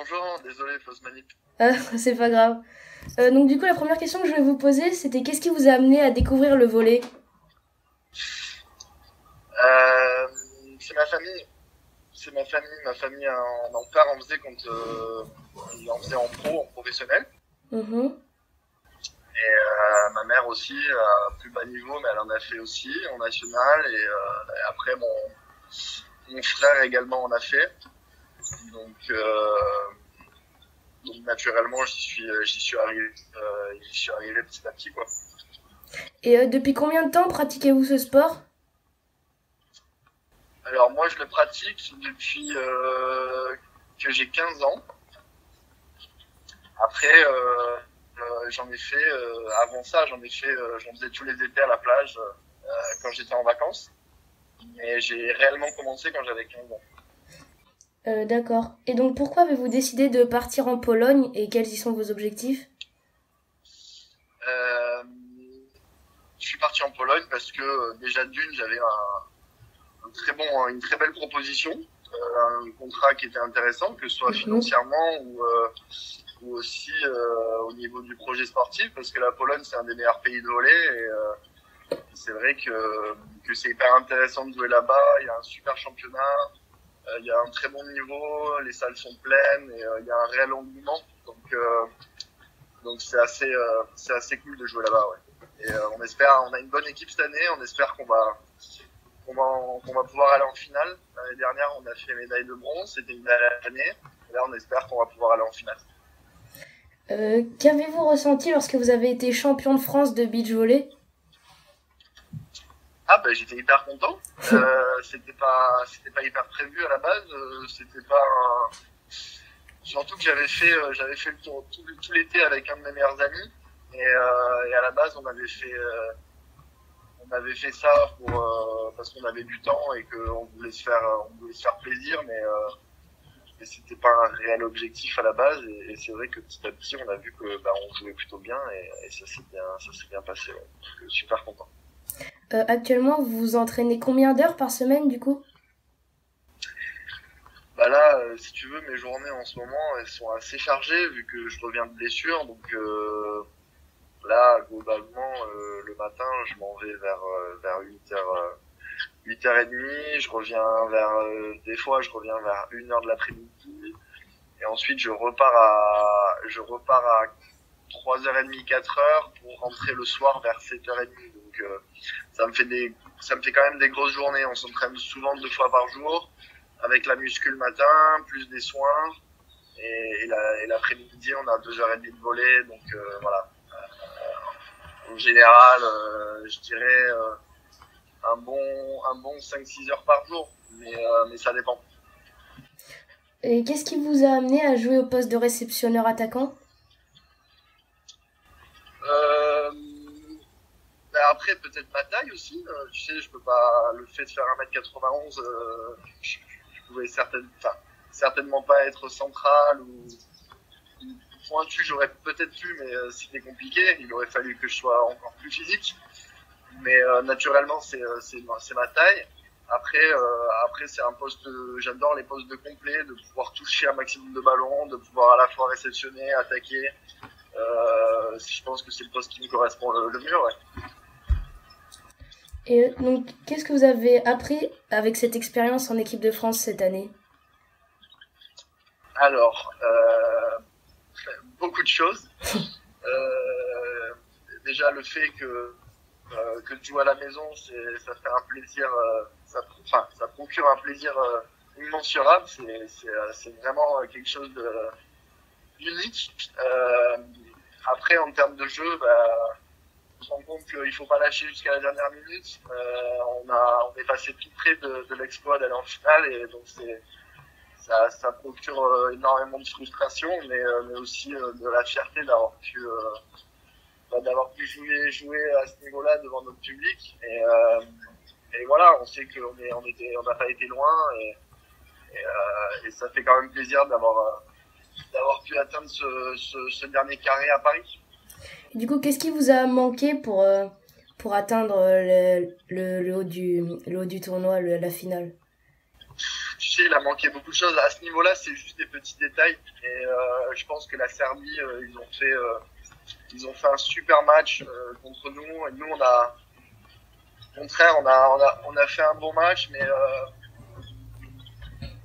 Bonjour, désolé, fausse manip. Ah, c'est pas grave. Donc du coup, la première question que je vais vous poser, c'était qu'est-ce qui vous a amené à découvrir le volley? Euh, c'est ma famille. C'est ma famille. Ma famille, mon père en faisait quand il en faisait en pro, en professionnel. Mhm. Ma mère aussi, à plus bas niveau, mais elle en a fait aussi en national. Et après, mon frère également en a fait. Donc, euh, donc naturellement, j'y suis arrivé petit à petit, quoi. Et depuis combien de temps pratiquez-vous ce sport? Alors moi, je le pratique depuis que j'ai 15 ans. Après, j'en ai fait, avant ça, j'en faisais tous les étés à la plage quand j'étais en vacances. Et j'ai réellement commencé quand j'avais 15 ans. D'accord. Et donc pourquoi avez-vous décidé de partir en Pologne et quels y sont vos objectifs? Euh, je suis parti en Pologne parce que déjà d'une, j'avais une très belle proposition, un contrat qui était intéressant, que ce soit Mhm. financièrement ou aussi au niveau du projet sportif, parce que la Pologne c'est un des meilleurs pays de volley et c'est vrai que c'est hyper intéressant de jouer là-bas. Il y a un super championnat. Il y a un très bon niveau, les salles sont pleines et il y a un réel engouement. Donc c'est assez cool de jouer là-bas. Ouais. Et on a une bonne équipe cette année. On espère qu'on va pouvoir aller en finale. L'année dernière, on a fait médaille de bronze. C'était une belle année. Et là, on espère qu'on va pouvoir aller en finale. Qu'avez-vous ressenti lorsque vous avez été champion de France de beach volley? Ah ben j'étais hyper content. C'était pas hyper prévu à la base. C'était pas un... Surtout que j'avais fait le tour tout l'été avec un de mes meilleurs amis. Et à la base, on avait fait ça parce qu'on avait du temps et on voulait se faire plaisir, mais c'était pas un réel objectif à la base. Et c'est vrai que petit à petit, on a vu que bah, on jouait plutôt bien et ça s'est bien passé. Ouais. Donc, super content. Actuellement, vous vous entraînez combien d'heures par semaine du coup? Bah là, si tu veux, mes journées en ce moment, elles sont assez chargées vu que je reviens de blessure. Donc là, globalement, le matin, je m'en vais vers 8h30. Je reviens des fois, je reviens vers 1h de l'après-midi. Et ensuite, je repars à 3h30, 4h pour rentrer le soir vers 7h30. Donc, ça me fait quand même des grosses journées. On s'entraîne souvent 2 fois par jour avec la muscu le matin, plus des soins. Et l'après-midi, on a 2h30 de volley. Donc, voilà. En général, je dirais un bon 5-6 heures par jour. Mais ça dépend. Et qu'est-ce qui vous a amené à jouer au poste de réceptionneur attaquant? Euh, Après, peut-être ma taille aussi. Tu sais, je peux pas. Le fait de faire 1m91, je pouvais certainement pas être central ou pointu. J'aurais peut-être pu, mais c'était compliqué. Il aurait fallu que je sois encore plus physique. Mais naturellement, c'est ma taille. Après c'est un poste. J'adore les postes de complet, de pouvoir toucher un maximum de ballons, de pouvoir à la fois réceptionner, attaquer. Je pense que c'est le poste qui me correspond le mieux. Ouais. Et donc, qu'est-ce que vous avez appris avec cette expérience en équipe de France cette année? Alors, beaucoup de choses. Euh, Déjà le fait que de jouer à la maison, ça fait un plaisir, ça procure un plaisir immensurable. C'est vraiment quelque chose de unique. Après, en termes de jeu, bah, on se rend compte qu'il faut pas lâcher jusqu'à la dernière minute. On est passé tout près de l'exploit d'aller en finale et donc ça procure énormément de frustration, mais aussi de la fierté d'avoir pu jouer à ce niveau-là devant notre public. Et voilà, on sait on n'a pas été loin et ça fait quand même plaisir d'avoir pu atteindre ce dernier carré à Paris. Et du coup, qu'est-ce qui vous a manqué pour atteindre le haut du tournoi, la finale? sais, il a manqué beaucoup de choses. À ce niveau-là, c'est juste des petits détails. Et je pense que la Serbie, ils ont fait un super match contre nous. Et nous, au contraire, on a fait un bon match, mais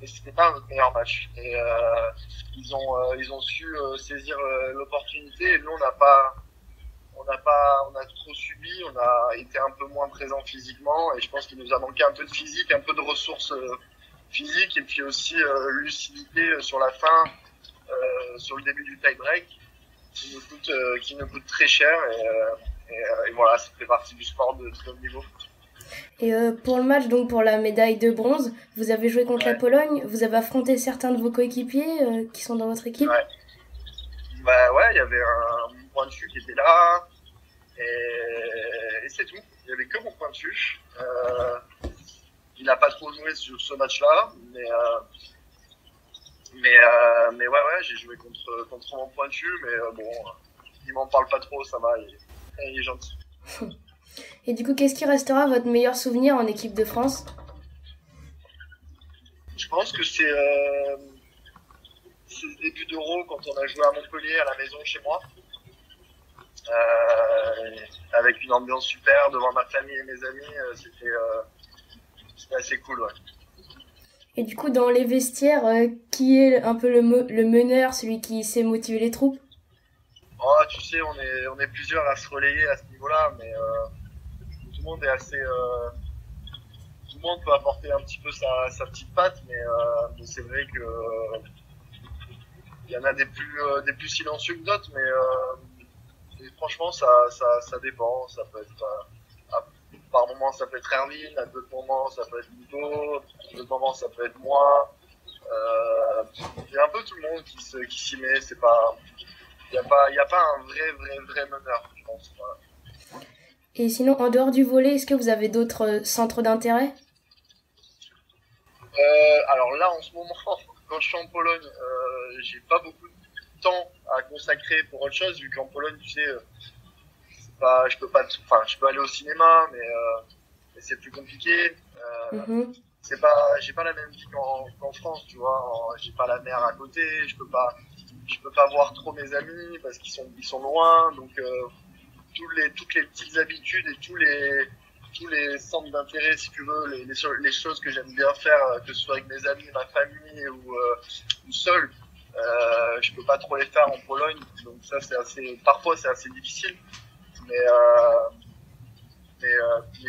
c'était pas notre meilleur match. Et ils ont su saisir l'opportunité. Et nous, on a trop subi. On a été un peu moins présent physiquement. Et je pense qu'il nous a manqué un peu de physique, un peu de ressources physiques, et puis aussi lucidité sur la fin, sur le début du tie-break, qui nous coûte très cher. Et voilà, ça fait partie du sport de très haut niveau. Et pour le match, donc pour la médaille de bronze, vous avez joué contre la Pologne, vous avez affronté certains de vos coéquipiers qui sont dans votre équipe. Bah ouais, il y avait un pointu qui était là, et c'est tout. Il y avait que mon pointu. Il n'a pas trop joué sur ce match-là, mais ouais, j'ai joué contre mon pointu, mais bon, il m'en parle pas trop, ça va, il est gentil. Et du coup, qu'est-ce qui restera votre meilleur souvenir en équipe de France? Je pense que c'est le début d'Euro quand on a joué à Montpellier, à la maison chez moi, avec une ambiance super devant ma famille et mes amis. C'était assez cool, ouais. Et du coup, dans les vestiaires, qui est un peu le meneur, celui qui sait motiver les troupes? Oh, tu sais, on est plusieurs à se relayer à ce niveau-là, mais tout le monde est assez. Tout le monde peut apporter un petit peu sa petite patte, mais c'est vrai que il y en a des plus silencieux que d'autres, mais franchement, ça dépend. Ça peut être par moments, ça peut être Erwin, à d'autres moments, ça peut être Nico, à d'autres moments, ça peut être moi. Il y a un peu tout le monde qui s'y met. C'est pas, il y a pas un vrai meneur, je pense. Voilà. Et sinon, en dehors du volley, est-ce que vous avez d'autres centres d'intérêt? Alors là, en ce moment, quand je suis en Pologne, j'ai pas beaucoup de temps à consacrer pour autre chose, vu qu'en Pologne, tu sais, je peux aller au cinéma, mais c'est plus compliqué. J'ai pas la même vie qu'en France, tu vois. J'ai pas la mer à côté, je peux pas voir trop mes amis parce qu'ils sont loin, donc toutes les petites habitudes et tous les centres d'intérêt, si tu veux, les choses que j'aime bien faire, que ce soit avec mes amis, ma famille ou seul, je peux pas trop les faire en Pologne, donc ça parfois c'est assez difficile, mais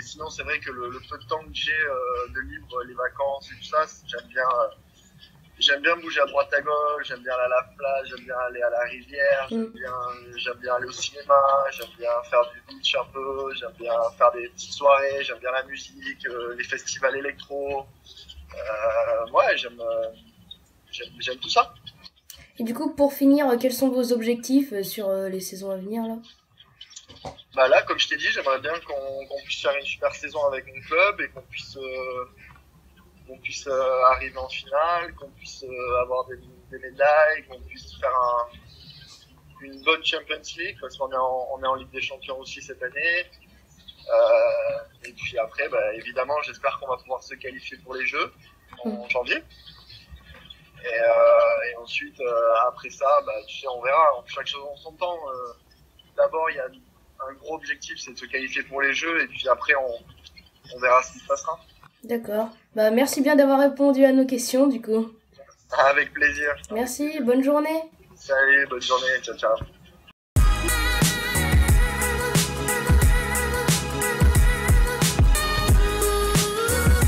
sinon c'est vrai que le peu de temps que j'ai de libre, les vacances et tout ça, j'aime bien bouger à droite à gauche, j'aime bien aller à la plage, j'aime bien aller à la rivière, j'aime bien aller au cinéma, j'aime bien faire du beach un peu, j'aime bien faire des petites soirées, j'aime bien la musique, les festivals électro. Ouais, j'aime tout ça. Et du coup, pour finir, quels sont vos objectifs sur les saisons à venir là? Bah là, comme je t'ai dit, j'aimerais bien qu'on puisse faire une super saison avec mon club et qu'on puisse arriver en finale, qu'on puisse avoir des médailles, qu'on puisse faire une bonne Champions League, parce qu'on est en Ligue des Champions aussi cette année. Et puis après, bah, évidemment, j'espère qu'on va pouvoir se qualifier pour les Jeux en janvier. Et ensuite, après ça, bah, tu sais, on verra. Chaque chose en son temps. D'abord, il y a un gros objectif, c'est de se qualifier pour les Jeux, et puis après, on verra ce qui se passera. D'accord. Bah, merci bien d'avoir répondu à nos questions, du coup. Avec plaisir. Merci, bonne journée. Salut, bonne journée, ciao, ciao.